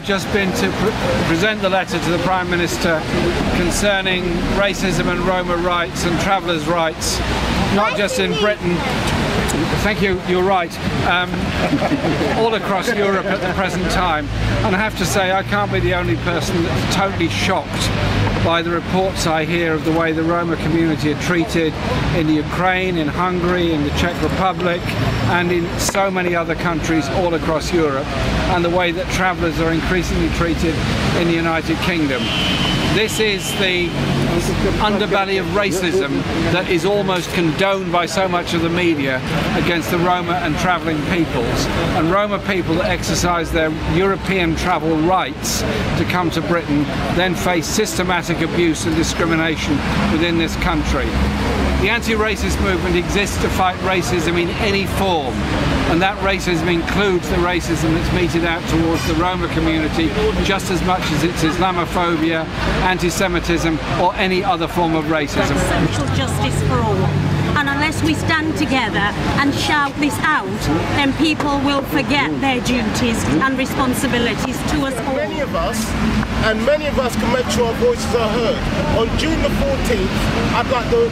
just been to present the letter to the Prime Minister concerning racism and Roma rights and travellers' rights, not just in Britain. Thank you, you're right. All across Europe at the present time. And I have to say, I can't be the only person that's totally shocked by the reports I hear of the way the Roma community are treated in the Ukraine, in Hungary, in the Czech Republic, and in so many other countries all across Europe, and the way that travellers are increasingly treated in the United Kingdom. This is the underbelly of racism that is almost condoned by so much of the media against the Roma and travelling peoples. And Roma people that exercise their European travel rights to come to Britain then face systematic abuse and discrimination within this country. The anti-racist movement exists to fight racism in any form, and that racism includes the racism that's meted out towards the Roma community just as much as it's Islamophobia, anti-Semitism or any other form of racism. Social justice for all. And unless we stand together and shout this out, then people will forget their duties and responsibilities to us all. Many of us can make sure our voices are heard. On June the 14th, I'd like the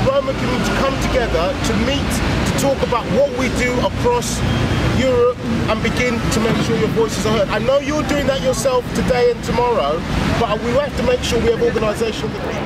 Roma community to come together to meet, to talk about what we do across Europe and begin to make sure your voices are heard. I know you're doing that yourself today and tomorrow, but we have to make sure we have organisation of the people.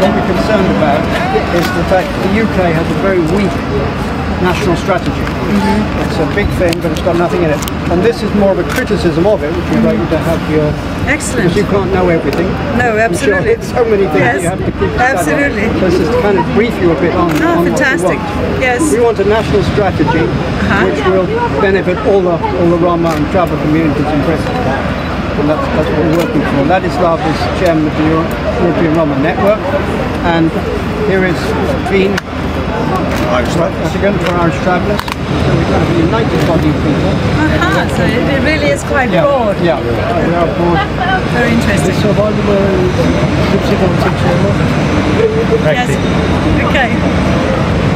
What we're concerned about is the fact that the UK has a very weak national strategy. It's a big thing, but it's got nothing in it. And this is more of a criticism of it, which we'd like you to have your... Excellent. Because you can't know everything. No, absolutely. It's so many things you have to keep absolutely. So this is to kind of brief you a bit on, fantastic. What we want. Yes. We want a national strategy which will benefit all the Roma and travel communities in Britain. And that's what we're working for. Ladislav is chairman of the European Roma Network, and here is Dean Again for Irish travellers. So we've got a united body of people. So it really is quite broad. Yeah, we are broad. Very interesting. Yes. Okay.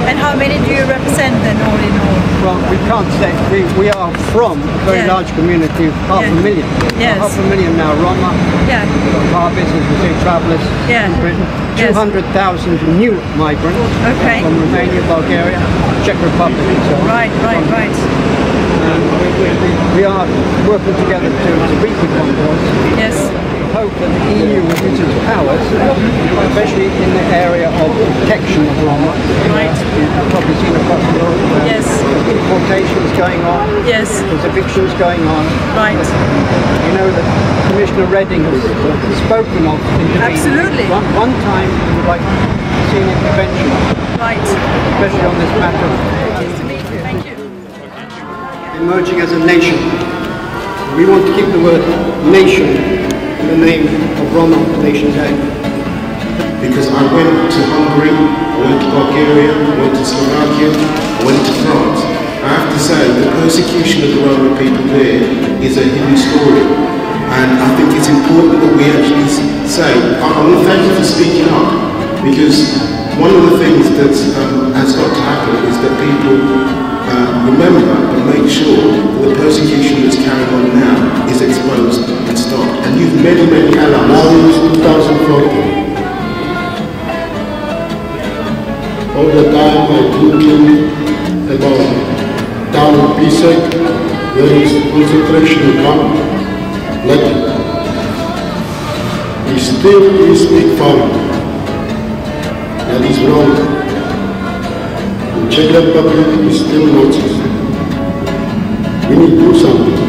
And how many do you represent then, all in all? Well, we can't say. We are from a very large community of half a million. Yes. Half a million now Roma. Yeah. Harveys, as we say, travellers in Britain. 200,000 new migrants from Romania, Bulgaria, Czech Republic and so on. Right. And we are working together to speak with one voice. Yes. Hope that the EU will use its powers, especially in the area of protection of Roma. Right. You've probably seen across Europe where there's deportations going on, yes. There's evictions going on. Right. You know that Commissioner Redding has spoken of intervening. Absolutely. One time we would like to see an intervention, especially on this matter. Thank you. Emerging as a nation. We want to keep the word nation in the name of Roma Nation Day. Because I went to Hungary, I went to Bulgaria, I went to Slovakia, I went to France. I have to say, the persecution of the Roma people there is a hidden story. And I think it's important that we actually say, I want to thank you for speaking up, because one of the things that has got to happen is that people remember and make sure that the persecution that's carrying on now is exposed and stopped. And you've many allies. Now in 2014, by thinking about town Pisek, there is concentration camp, like he still is big farm. That is wrong. In Czech Republic is still Nazis. We need to do something.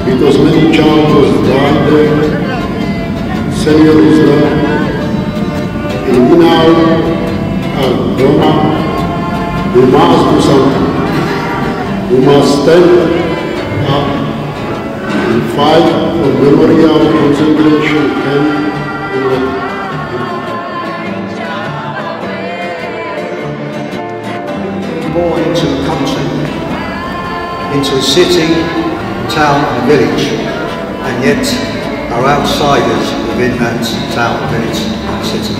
Because many children died there, seniors there. And we now are Roma. We must do something. We must stand up and fight for memorial concentration camp. Born into the country, into a city, town and village, and yet are outsiders within that town, village and city.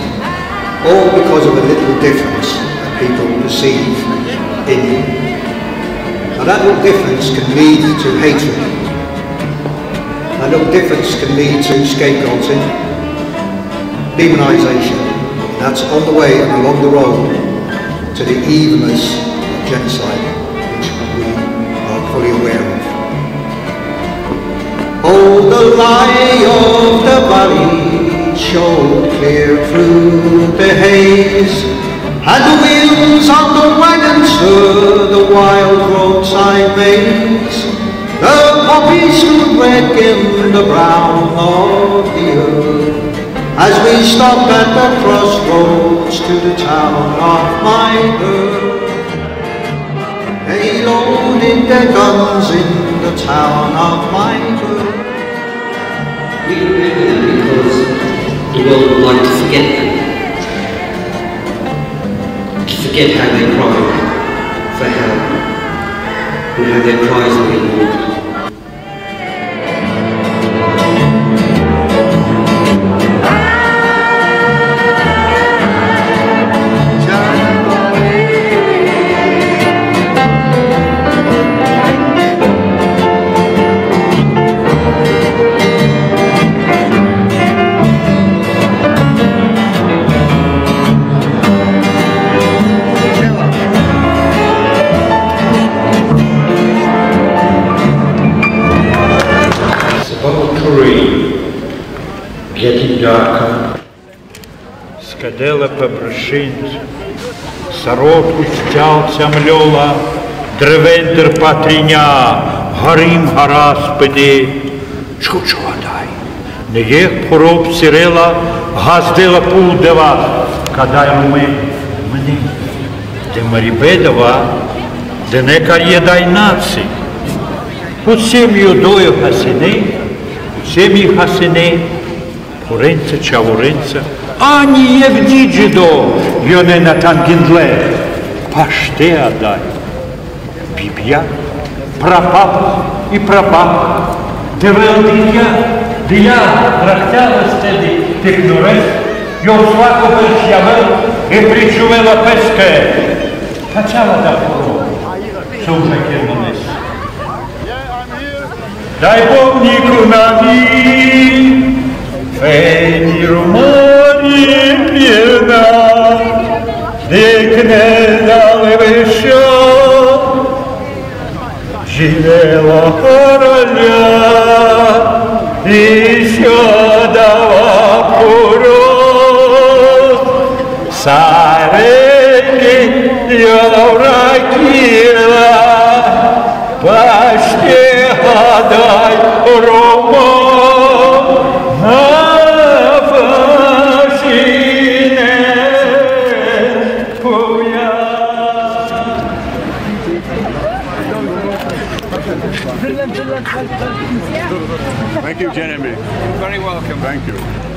All because of a little difference that people perceive in you. Now that little difference can lead to hatred. That little difference can lead to scapegoating, demonisation. That's on the way and along the road to the evilness of genocide, which we are fully aware of. Oh, the lie of the valley showed clear through the haze, and the wheels on the wagon stirred the wild roadside maze. The poppies stood red in the brown of the earth, as we stopped at the crossroads to the town of my birth. They loaded their guns in the town of my birth. We remember them because the world would like to forget them. To forget how they cried for help and how their cries were ignored. Getting darker. Скадела побршинт, саротку стялця мльола, древендер патриня, горим гара спини. Чучуадай, не їх пороб сірела, газдила пулдева, кадай руми мені. Де марібедова, де не кар'єдай наци. Усім юдою гасини, усім їх гасини, Поринця, чавуринця, ані як діджидо, йоне на тангіндле. Паште адай, біб'я, прапап і прапап. Девел дитя, дия, трахтяла стеді, тикнурес, його свако верш'явел і причувела песке. Качала да порог, що вже кермонес. Дай Бог ніку наві, Feni rumori piena, dikne dalevesha, živela karaля, i sjodava porod, sareki jodavrakila, pašte hadaj Roma. Thank you, Jeremy. You're very welcome. Thank you.